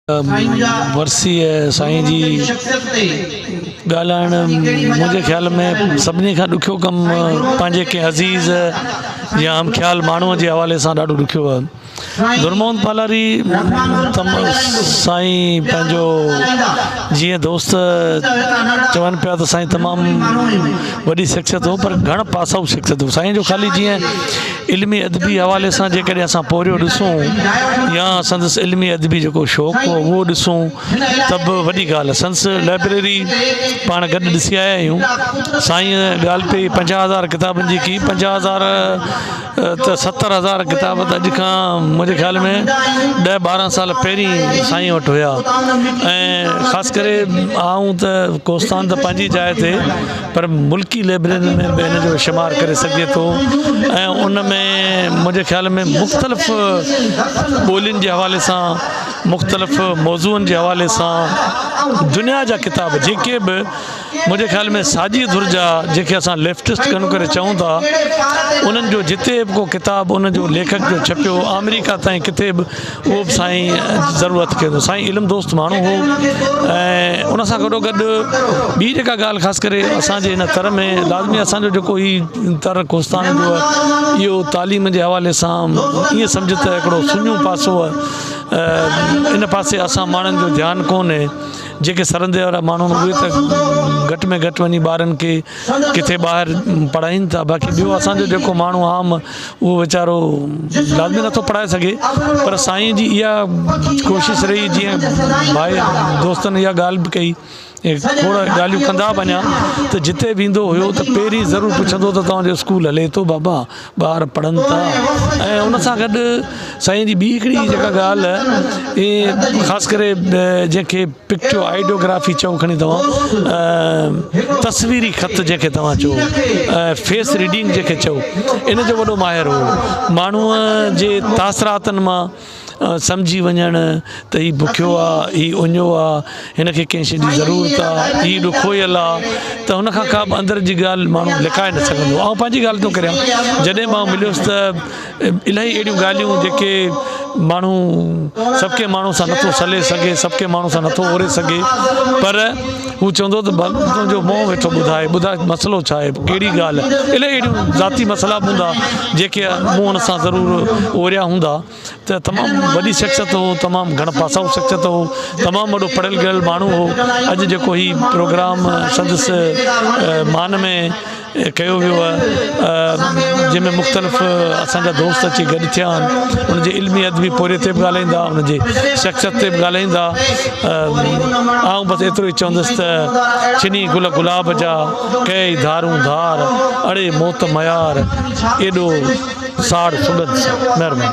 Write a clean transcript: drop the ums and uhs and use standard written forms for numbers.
वर्सी है साईं जी ॻाल्हाइण मुंहिंजे ख़्याल में सभिनी खां ॾुखियो कमु पंहिंजे कंहिं अज़ीज़ या हम ख़्याल माण्हूअ जे हवाले सां ॾाढो ॾुखियो आहे। गुरमोहन पालारी साईं पंहिंजो जीअं दोस्त चवनि पिया त साईं तमामु वॾी शख़्सियत हो, पर घण पासाऊ शख़्सियत हो। साईं जो ख़ाली जीअं इल्मी अदबी हवाले सां जेकॾहिं असां पोरियो ॾिसूं या संदसि इल्मी अदबी जेको शौक़ु हो उहो ॾिसूं त बि वॾी ॻाल्हि आहे। संदसि लाइब्रेरी पाण गॾु ॾिसी आया आहियूं। साईं ॻाल्हि पई 50,000 किताबनि जी की 50,000 त 70,000 किताब त अॼु खां मुंहिंजे ख़्याल में 10-12 साल पहिरीं साईं वटि हुया। ऐं ख़ासि करे आऊं त कोस्तान त पंहिंजी जाइ ते, पर मुल्की लाइब्रेरी में बि हिन जो शुमारु करे सघे थो। ऐं उन में मुंहिंजे ख़्याल में मुख़्तलिफ़ ॿोलियुनि जे हवाले सां, मुख़्तलिफ़ मौज़ूअनि जे हवाले सां दुनिया जा किताब जेके बि मुंहिंजे ख़्याल में साॼी धुर जा जेके असां लेफ्टिस्ट घणो करे चऊं था, उन्हनि जो जिते बि को किताब उन जो लेखक जो छपियो अमेरिका ताईं किथे बि, उहो बि साईं ज़रूरत कयो। साईं इल्मु दोस्त माण्हू हो। ऐं उन सां गॾोगॾु ॿी जेका ॻाल्हि ख़ासि करे असांजे हिन तर में लाज़मी असांजो जेको ही तर कोस्तान जो आहे, इहो तालीम जे हवाले सां ईअं सम्झ त हिकिड़ो सुञो पासो आहे। इन पासे असां माण्हुनि जो ध्यानु कोन्हे। जेके सरंदे वारा माण्हू उहे त घटि में घटि वञी ॿारनि खे किथे ॿाहिरि पढ़ाइनि था। बाक़ी ॿियो असांजो जेको माण्हू आम उहो वीचारो लाज़मी नथो पढ़ाए सघे। पर साईं जी इहा कोशिशि रही, जीअं भाई दोस्तनि इहा ॻाल्हि बि कई, खोड़ ॻाल्हियूं कंदा वञा त जिते वेंदो हुयो त पहिरीं ज़रूरु पुछंदो त तव्हांजो स्कूल हले थो बाबा, ॿार पढ़नि था। ऐं उन सां गॾु साईं जी ॿी हिकिड़ी जेका ॻाल्हि आहे, इहे ख़ासि करे जंहिंखे पिक्चो आइडियोग्राफी चओ खणी तव्हां, तस्वीरी ख़त जंहिंखे तव्हां चओ, फेस रीडिंग जंहिंखे चओ, इन जो वॾो माहिर हो। माण्हूअ जे तासरातनि मां सम्झी वञणु त हीउ बुखियो आहे, हीउ उञो आहे, हिन खे कंहिं शइ जी ज़रूरत आहे, हीउ ॾुखोयल आहे, त हुन खां का बि अंदरि जी ॻाल्हि माण्हू लिकाए न सघंदो। ऐं पंहिंजी ॻाल्हि थो करियां, जॾहिं मां मिलियुसि त इलाही अहिड़ियूं ॻाल्हियूं जेके माण्हू सभु के माण्हू सां नथो सले सघे, सभु के माण्हू सां नथो ओरे सघे, पर हू चवंदो त तुंहिंजो मोह वेठो ॿुधाए मसइलो छा आहे, कहिड़ी ॻाल्हि आहे। इलाही अहिड़ियूं ज़ाती मसइला बि हूंदा जेके मूं हुन सां ज़रूरु ओरिया हूंदा। त तमामु वॾी शख़्सियत हो, तमामु घण पासाऊ शख़्सियत हो, तमामु वॾो पढ़ियल ॻियल माण्हू हो। अॼु जेको ही प्रोग्राम संदसि मान में कयो वियो आहे, जंहिंमें मुख़्तलिफ़ असांजा दोस्त अची गॾु थिया आहिनि, उनजे इल्मी अदबी पोरे ते बि ॻाल्हाईंदा, उनजे शख़्सियत ते बि ॻाल्हाईंदा। ऐं बसि एतिरो ई चवंदुसि त छिनी गुल गुलाब जा कई धारूं धार, अड़े मौत मयार एॾो साड़ सुगंध। महिरबानी।